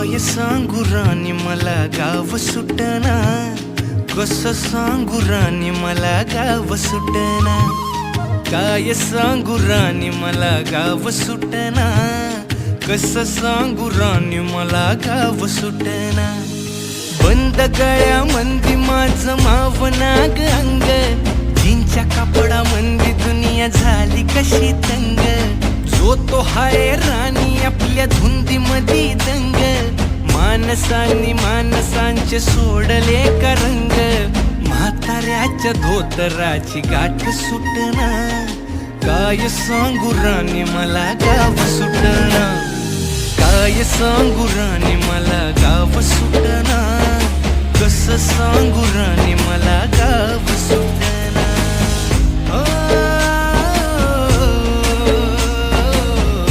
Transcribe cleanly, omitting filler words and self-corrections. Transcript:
काय सांगू राणी मला गाव सुटना, कसं सांगू राणी मला गाव सुटना, काय सांगू राणी मला गाव सुटना, कसं सांगू राणी मला गाव सुटना। बंद गळ्या मंदी माझं मावनाग अंग, जीनच्या कापडा मंदी दुनिया झाली कशी तंग, जो तो हाय राणी आपल्या धुंदी मधी दंग, माणसांनी माणसांचे सोडले का रंग, म्हाताऱ्याच्या धोतराची गाठ सुटना, काय सांगू राणी मला गाव सुटना, काय सांगू राणी मला गाव सुटना, कसं सांगू राणी मला गाव सुटना।